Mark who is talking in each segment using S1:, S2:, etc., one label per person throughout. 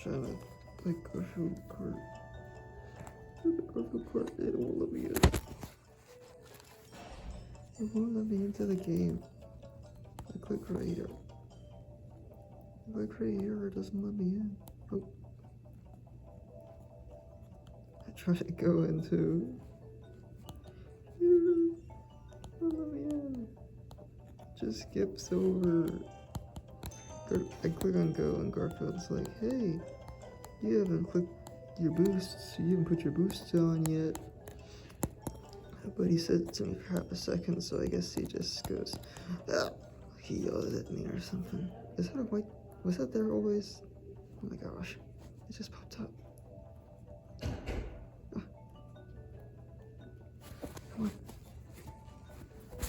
S1: trying to play garfield kart. The garfield kart, it won't let me in. It won't let me into the game. I click right here. I click right here, it doesn't let me in. Oh. I try to go into here. Don't let me in. Just skips over. I click on go and Garfield's like, hey, you haven't clicked your boosts, you haven't put your boosts on yet. But he said it to me for half a second, so I guess he just goes, ah, he yelled at me or something. Is that a white, was that there always? Oh my gosh, it just popped up. Ah. Come on.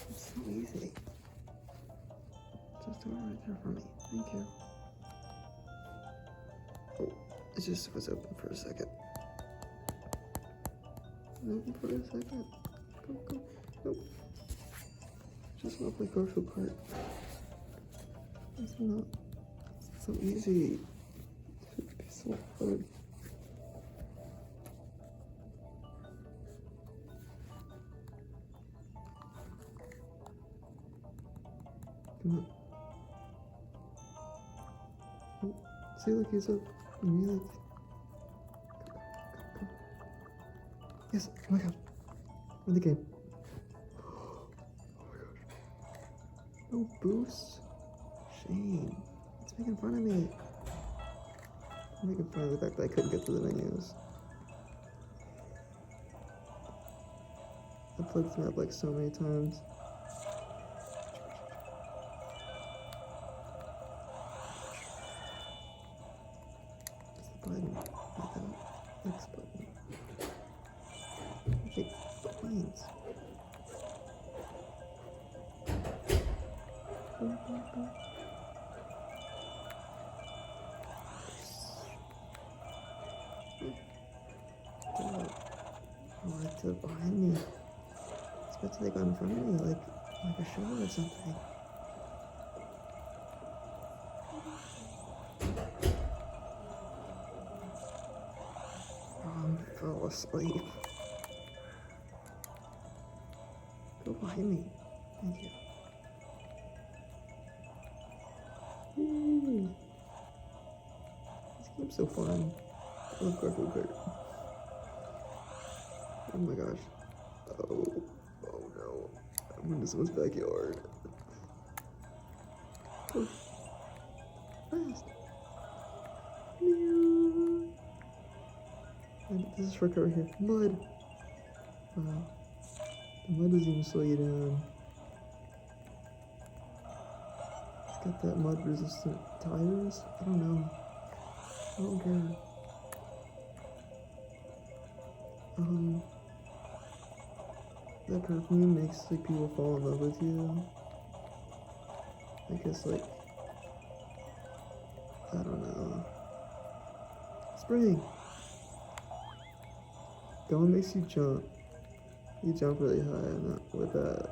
S1: It's so easy. Just do it right there for me. Thank you. Oh, it just was open for a second. Open for a second. Go, go. Nope. Just want to play garfield kart. It's not so easy. It should be so hard. Come on. Oh, see, look, he's up. Really? Go. Yes, oh my god. Win the game. Oh my gosh. No boost? Shame. It's making fun of me. I'm making fun of the fact that I couldn't get to the menus. I played this map like so many times. Button, not that X button. Okay, planes. Oh, like to behind me. It's about to like in front of me, like a show or something. I fell asleep. Go behind me. Thank you. Woo. This game's so fun. I love garfield kart. Oh my gosh. Oh no. I'm in someone's backyard. Go. Fast. This is trick over here. Mud. Wow. The mud doesn't even slow you down. It's got that mud resistant tires. I don't know. I don't care. That perfume makes like people fall in love with you. I guess like, I don't know. Spring. Going makes you jump. You jump really high with that.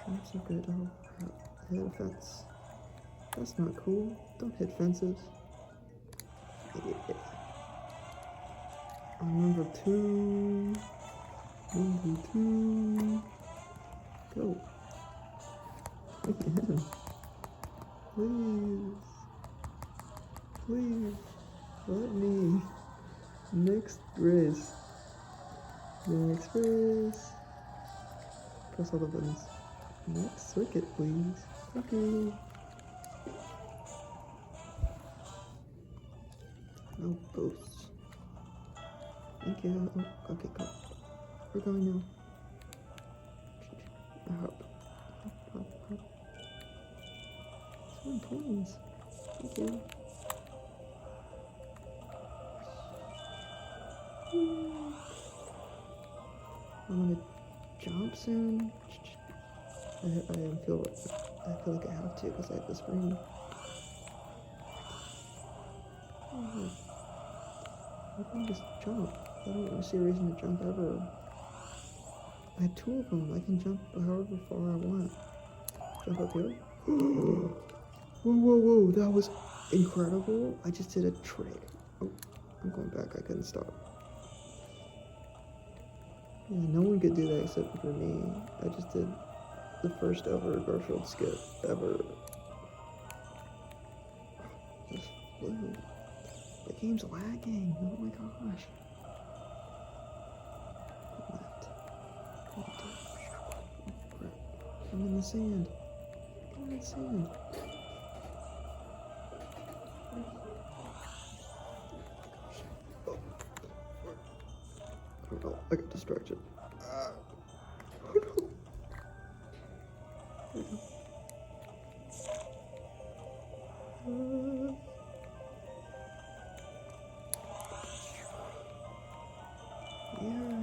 S1: I'm so good. Oh crap. I hit a fence. That's not cool. Don't hit fences. Yeah. Number two. Go. Again. Please. Please. Let me. Next race. Next race. Press all the buttons. Next circuit, please. Thank you. No boosts. Thank you. Oh, okay, go. We're going now. Hop. So many coins. Thank you. I'm gonna jump soon. I feel like I have to because I have this ring. Oh, I can just jump. I don't really see a reason to jump ever. I have two of them. I can jump however far I want. Jump up here. Whoa, whoa, whoa, that was incredible. I just did a trick. Oh, I'm going back. I couldn't stop. Yeah, no one could do that except for me. I just did the first ever Garfield skip ever. Just flew. The game's lagging. Oh my gosh. Left. Oh, crap. I'm in the sand. I'm in the sand. Oh, I got distracted. Oh no. Yeah.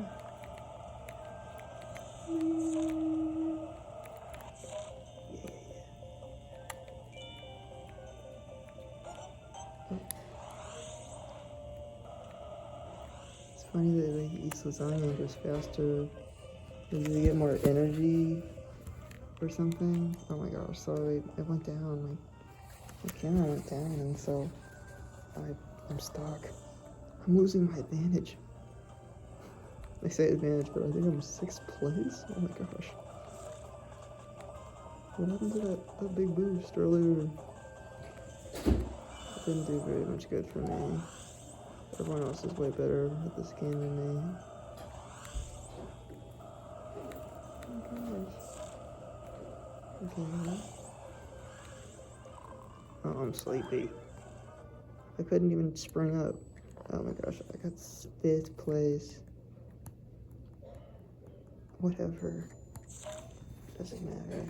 S1: It's funny that like eats lasagna and goes faster. Does it get more energy or something? Oh my gosh, sorry. It went down. My camera went down and so I'm stuck. I'm losing my advantage. I say advantage, but I think I'm 6th place? Oh my gosh. What happened to that big boost earlier? It didn't do very much good for me. Everyone else is way better at this game than me. Oh my gosh. Okay. Oh, I'm sleepy. I couldn't even spring up. Oh my gosh, I got 5th place. Whatever. Doesn't matter.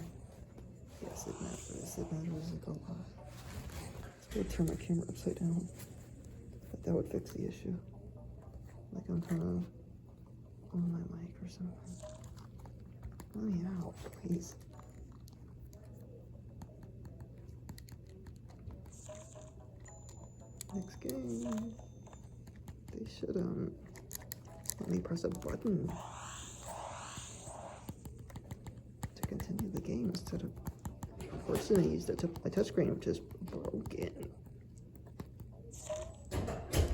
S1: Yes, it matters. It matters like a lot. Let's go turn my camera upside down. That would fix the issue. Like I'm kind of on my mic or something. Let me out, please. Next game. They should let me press a button to continue the game instead of forcing me to use my touchscreen, which is broken.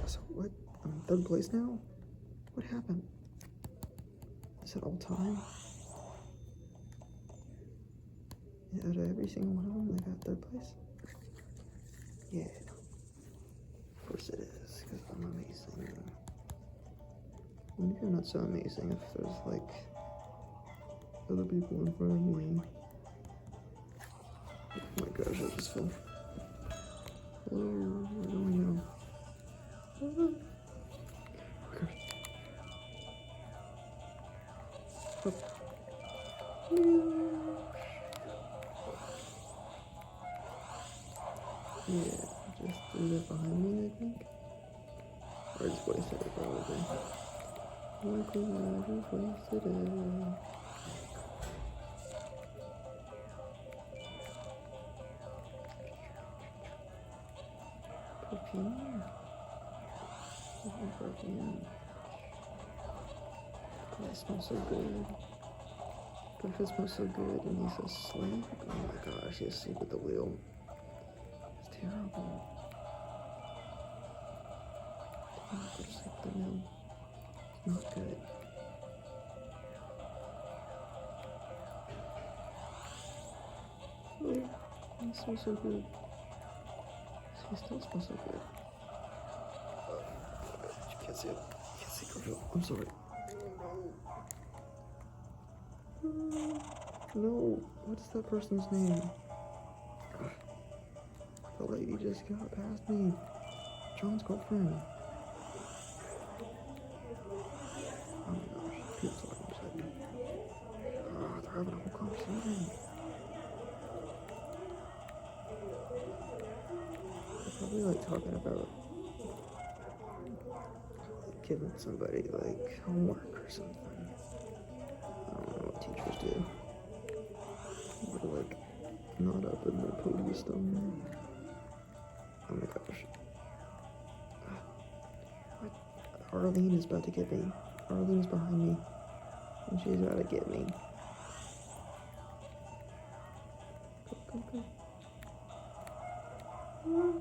S1: So what? I'm in 3rd place now? What happened? Is it all time? Yeah, out of every single one of them, I got 3rd place? Yeah. Of course it is, because I'm amazing. Maybe I'm not so amazing if there's like other people in front of me. Oh my gosh, I just fell. Hello, where do we go? Oh gosh. Up. Yeah, just leave it behind me, I think. Or just wasted it, probably. Likely, I just wasted it. Perfume? Perfume. God, it smells so good. But if it smells so good and he's asleep, oh my gosh, he's asleep at the wheel. It's terrible. Do not go to sleep at the wheel. It's not good. Oh, it smells so good. He still smells so good. You can't see it. You can't see Garfield. I'm sorry. No. What's that person's name? The lady just got past me. John's girlfriend. Oh my gosh. People talking beside me. Oh, they're having a whole conversation. They're probably like talking about giving somebody like homework or something. I don't know what teachers do. They're like not up in their podium stone. Oh my gosh. What? Arlene is about to get me. Arlene's behind me. And she's about to get me. Go, go, go. Oh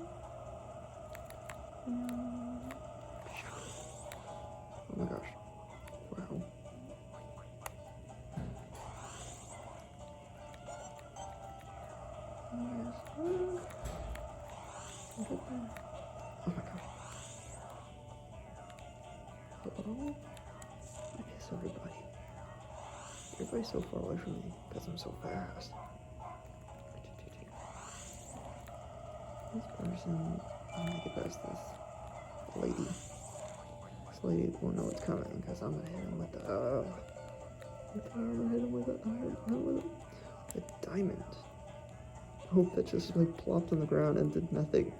S1: my gosh. Wow. Oh my gosh. Hello? I miss everybody. Everybody's so far away from me because I'm so fast. This person, I'm gonna get past this lady. This lady won't know what's coming because I'm gonna hit him with the, I'm gonna hit him with a diamond. I hope that just like plopped on the ground and did nothing.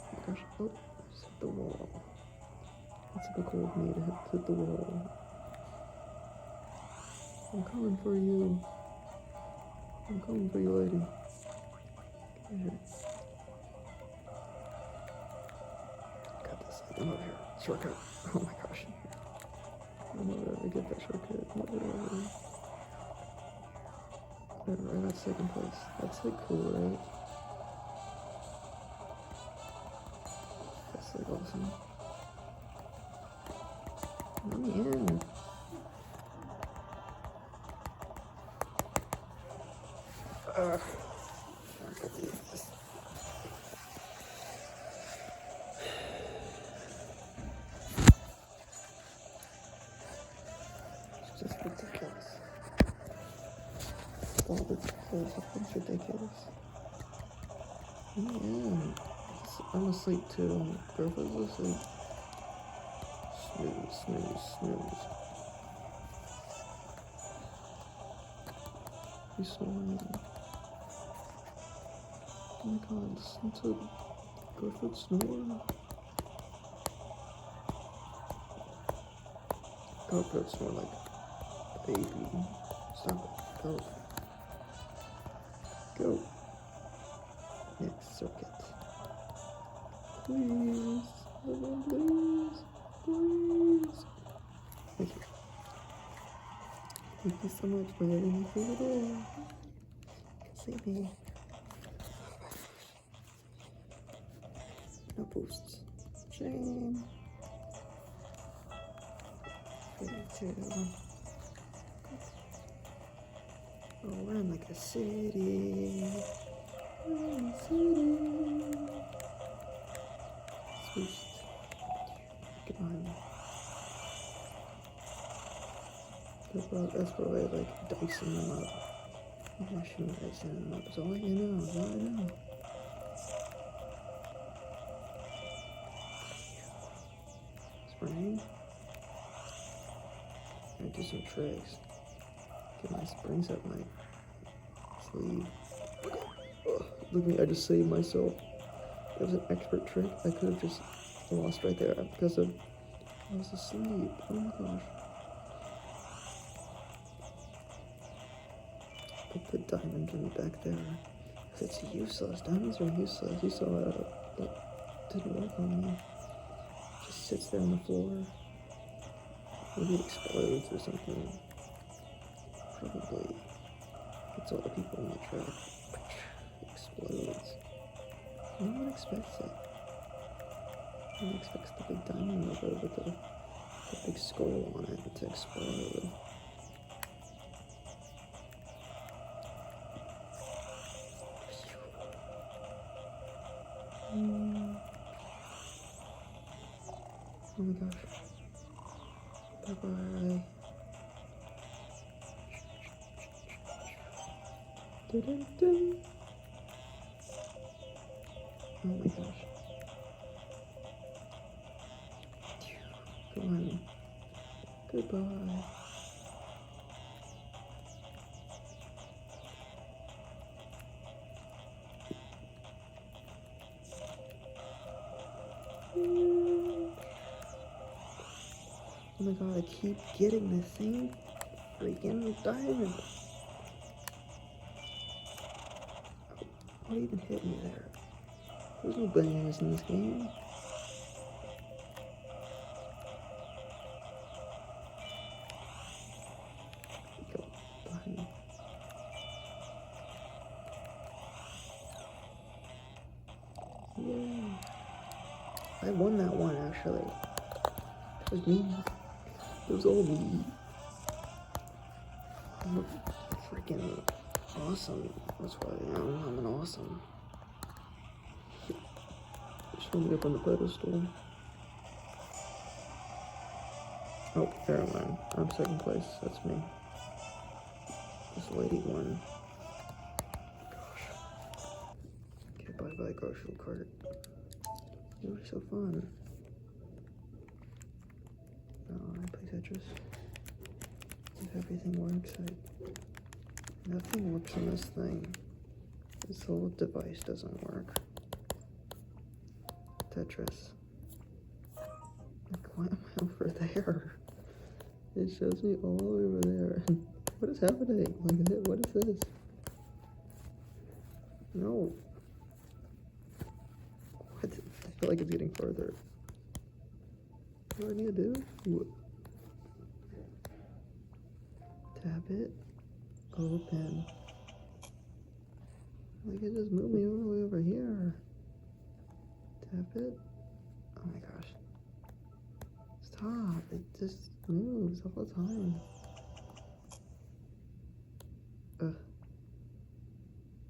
S1: Oh my gosh, oh, I just hit the wall. That's typical of me to hit the wall. I'm coming for you. I'm coming for you, lady. Get here. Got this. I'm over here. Shortcut. Oh my gosh. I'm over there. I get that shortcut. Whatever. I got second place. That's like cool, right? That's like awesome. Let me in. I can't believe this. It's just ridiculous. Stop it. It's ridiculous. Yeah. I'm asleep too. Girlfriend's asleep. Snooze, snooze, snooze. He's snoring. Oh my god, listen to Garfield snore. Garfield snore like a baby. Stop it. Go. Go. Next circuit. Please. Please. Please. Thank you. Thank you so much for letting me through the door. Save me. No boosts. Shame. 32. Oh, we're in like a city. We're in a city. Swoosh. Come on. That's probably like dicing them up. Mashing dicing them up. That's all you know. That's all I know. Spring. I'm gonna do some tricks. Get my springs up my sleeve. Ugh, look at me, I just saved myself. It was an expert trick. I could have just lost right there because I was asleep. Oh my gosh. Put the diamond in the back there. It's useless. Diamonds are useless. You saw that didn't work on me. It just sits there on the floor. Maybe it explodes or something. Probably. It's all the people on the track. Explodes. No one expects it. No one expects the big diamond logo with the big skull on it to explode. Oh my gosh. Bye-bye. Dun-dun-dun. Oh my gosh. Come on. Goodbye. Oh my god, I keep getting the same freaking diamond. What even hit me there? There's no bananas in this game. Go behind me. Yay. I won that one, actually. It was me. It was all me. I'm freaking awesome. That's why I am. I'm an awesome. Show me up on the pedestal. Oh, never mind. I'm second place. That's me. This lady won. Gosh. Okay, bye-bye, garfield kart. You were so fun. Oh, I play Tetris. If everything works, nothing works on this thing. This whole device doesn't work. Tetris. Like, why am I over there? It shows me all over there. What is happening? Like, what is this? No. What? I feel like it's getting further. What do I need to do? Tap it. Open. Like, it just moved me all the way over here. Tap it. Oh my gosh. Stop. It just moves all the time.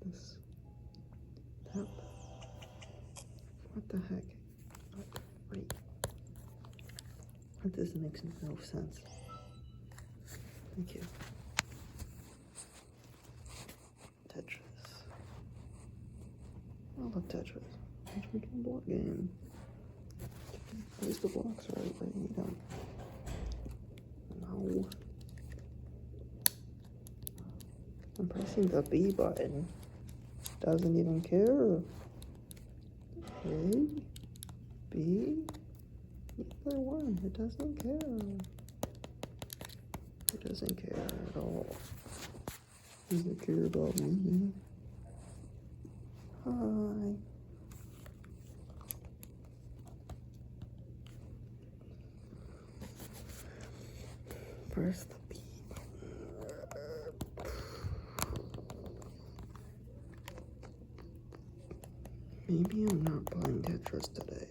S1: This. Tap. What the heck? What the freak? This makes no sense. Thank you. Tetris. I love Tetris. It's a freaking block game. At least the blocks are right where you need them. No. I'm pressing the B button. Doesn't even care. A, B, either one. It doesn't care. It doesn't care at all. Does it care about me? Hi. Press the B button. Maybe I'm not playing Tetris today.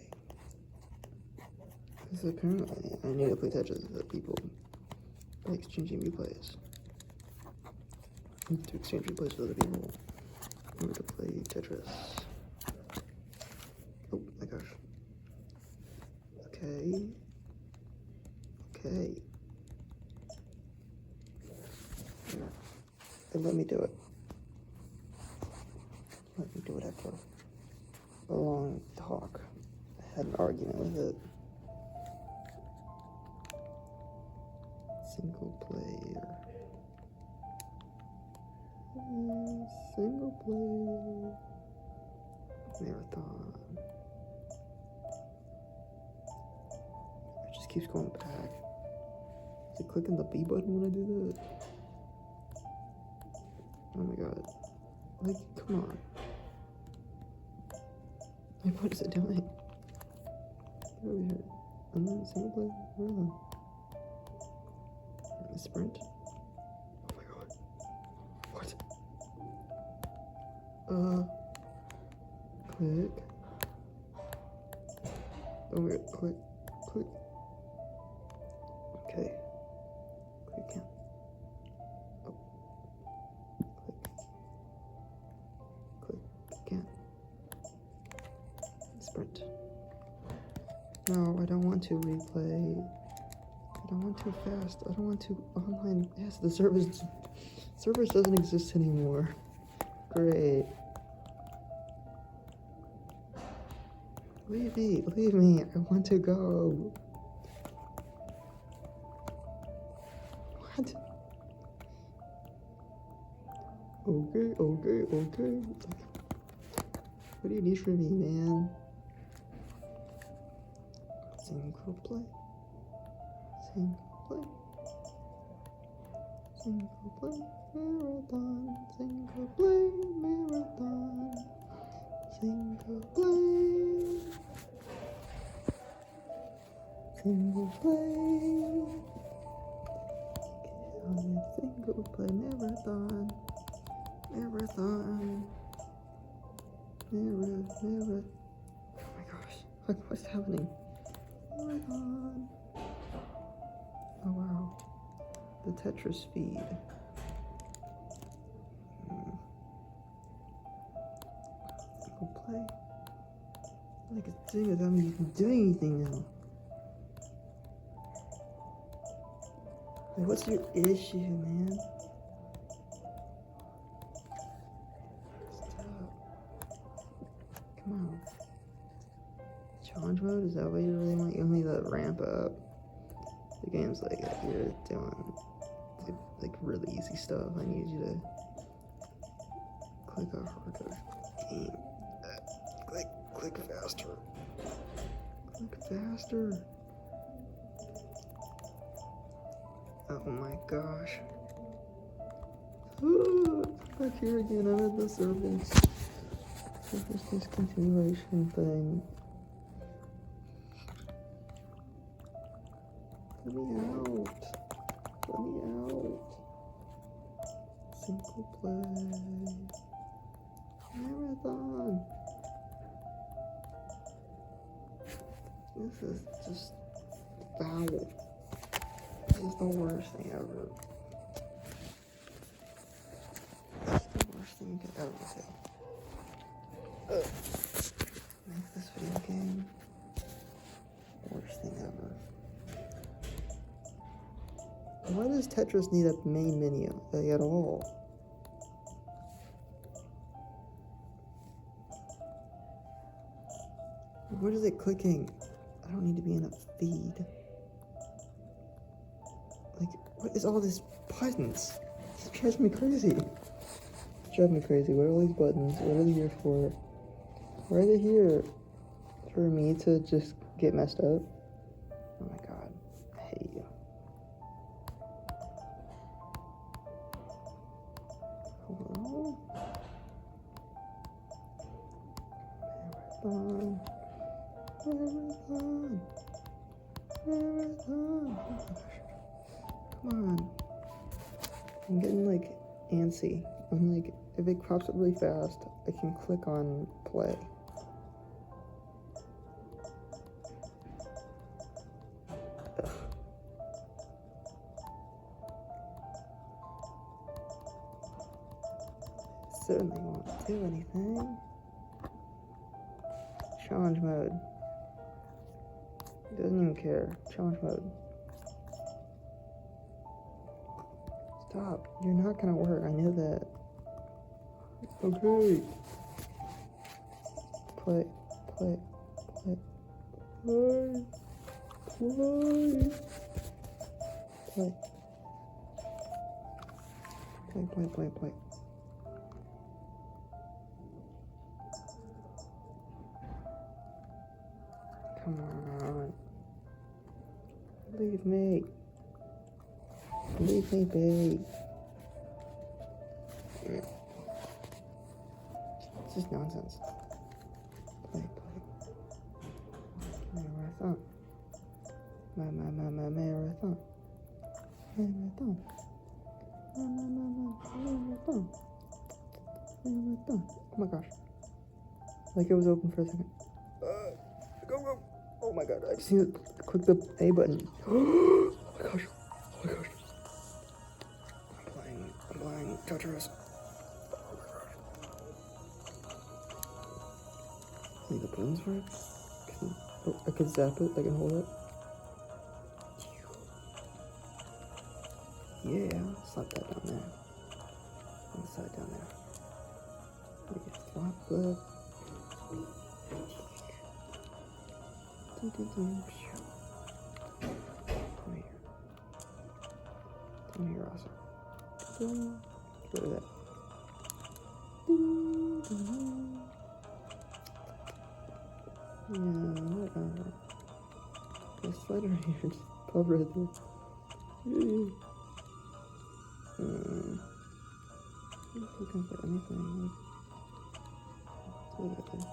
S1: Because apparently I need to play Tetris with people by exchanging replays. I need to exchange replays with other people in order to play Tetris. Oh my gosh. Okay. Okay. Then let me do it. Let me do it after a long talk. I had an argument with it. Single player. Single player. Marathon. It just keeps going back. Is it clicking the B button when I do that? Oh my god. Like, come on. Like, what is it doing? Get over here. And then single player? Where are they? Sprint? Oh my god. What? Click. Oh my god, click. Click. Okay. Click again. Oh. Click. Click again. Sprint. No, I don't want to replay. I don't want too fast. I don't want to online. Yes, the servers doesn't exist anymore. Great. Leave me. I want to go. What? Okay. What do you need from me, man? Single play. Single play marathon. Single play marathon. Single play. Single play. Single play marathon. Marathon. Mirror. What's happening? Oh my god. Oh wow. The Tetris feed. Go play. Like it's doing without me even doing anything now. Like, what's your issue, man? Stop. Come on. Challenge mode? Is that what you really want? You need to ramp up. The game's like, you're doing like really easy stuff. I need you to click a harder game. Click faster. Click faster. Oh my gosh. Ooh, back here again. I'm at the service discontinuation thing. Let me out. Let me out. Simple play. Marathon. This is just foul. This is the worst thing ever. This is the worst thing you could ever do. Make this video game worst thing ever. Why does Tetris need a main menu at all? What is it clicking? I don't need to be in a feed. Like, what is all these buttons? It drives me crazy. It's driving me crazy. What are all these buttons? What are they here for? Why are they here? For me to just get messed up? Oh my god. I hate you. Hello? Marathon. Marathon. Marathon. Oh my gosh. Come on. I'm getting like antsy. I'm like, if it crops up really fast, I can click on play. Ugh. Certainly won't do anything. Challenge mode. Doesn't even care. Challenge mode. Stop. You're not gonna work. I know that. Okay. Play. Play. Play. Play. Play. Play. Play, play, play, play. Come on. Leave me. Leave me be. It's just nonsense. Play, play. Marathon. Marathon. Marathon. Marathon. Marathon. Oh my gosh. Like it was open for a second. Go. Oh my god, I just need to click the A button. Oh my gosh. Oh my gosh. I'm playing Tetris. Oh my gosh. Need the buttons for it? I can zap it, I can hold it. Yeah, slap that down there. On the side down there. We can flop that. Come here, awesome. Get rid of that. Yeah, whatever. The slider here, just pop right there. If you can put anything, let's leave it there.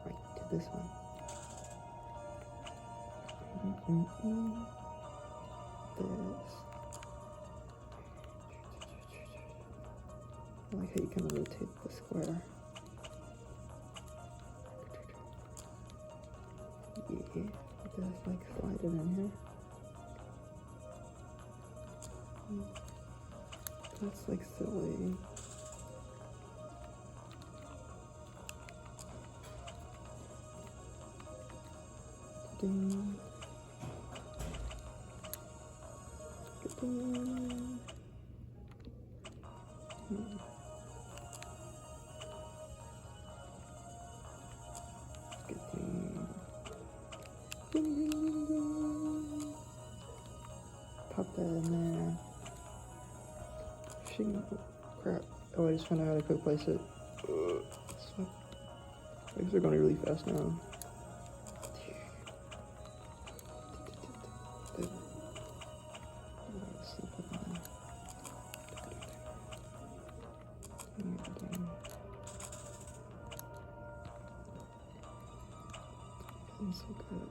S1: Right to this one. This. like how you can rotate the square. Yeah, just like slide it in here. That's like silly. Ding. Ding. Pop that in there. Crap. Oh, I just found out how to quick place it. Legs are going really fast now. So good.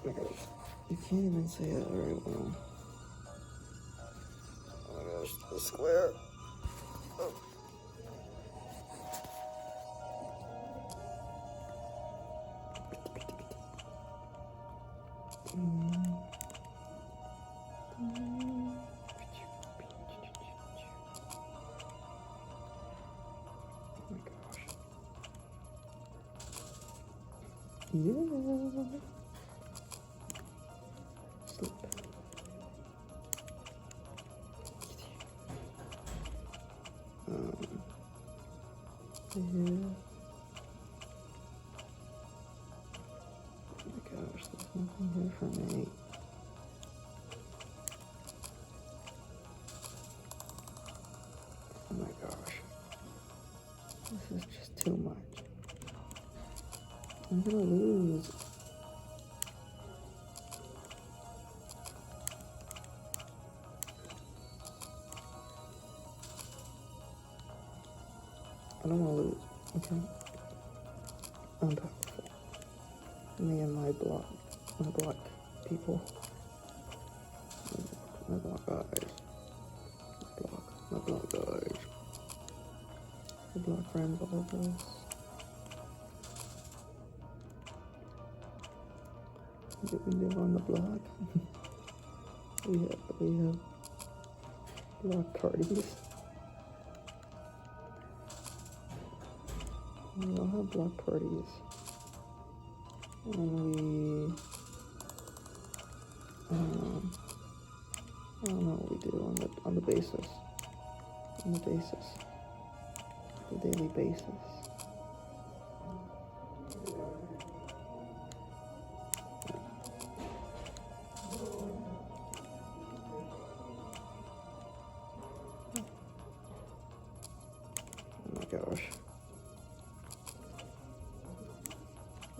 S1: Okay. You can't even say it very well. Oh my gosh, the square. Oh. Yeah. Sleep. Yeah. Oh my gosh, there's nothing here for me. Oh my gosh. This is just too much. I'm gonna lose. I don't want to lose, okay? I'm powerful. Me and my block people. My block guys. My block guys. My block friends, all of us. We live on the block. we have block parties. We all have block parties. And I don't know what we do on the basis. On the basis. The daily basis. Oh my gosh.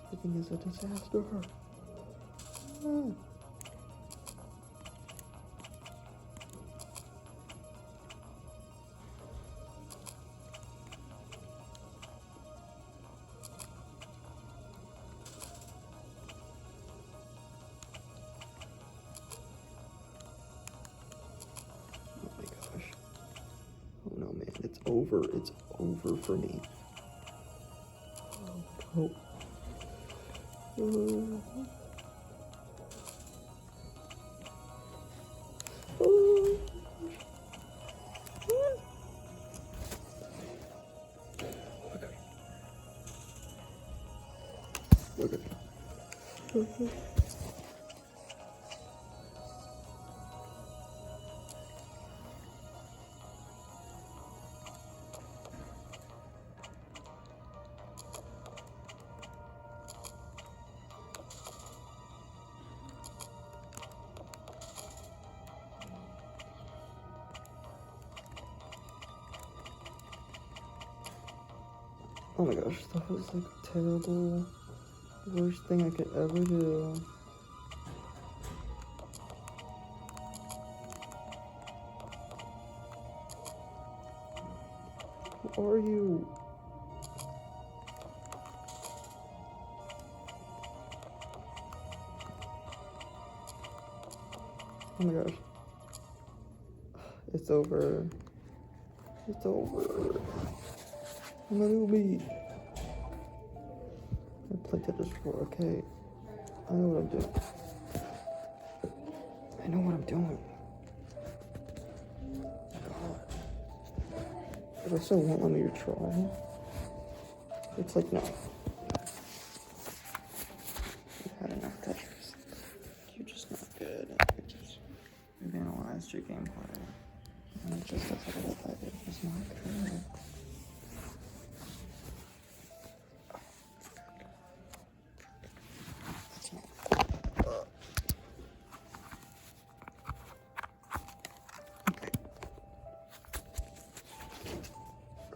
S1: Everything is a disaster. Ah. Oh no, man, it's over. It's over for me. Oh. Oh. Oh. Okay. Okay. Oh my gosh, that was like terrible. Worst thing I could ever do. Who are you? Oh my gosh. It's over. It's over. I'm a newbie. I played Tetris before, okay. I know what I'm doing. I know what I'm doing. God. But I still won't let me try. It's like, no. You've had enough Tetris. You're just not good. You've analyzed your gameplay. And it just doesn't look like it. It's not good.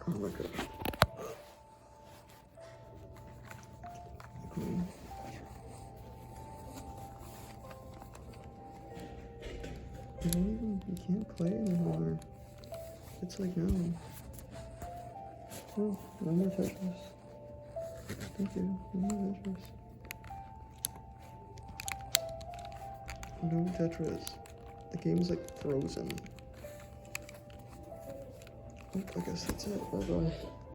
S1: Oh my god. You can't play anymore. It's like, no. Oh, no more Tetris. Thank you. No more Tetris. No Tetris. The game's like frozen. Oh, I guess that's it. Bye bye.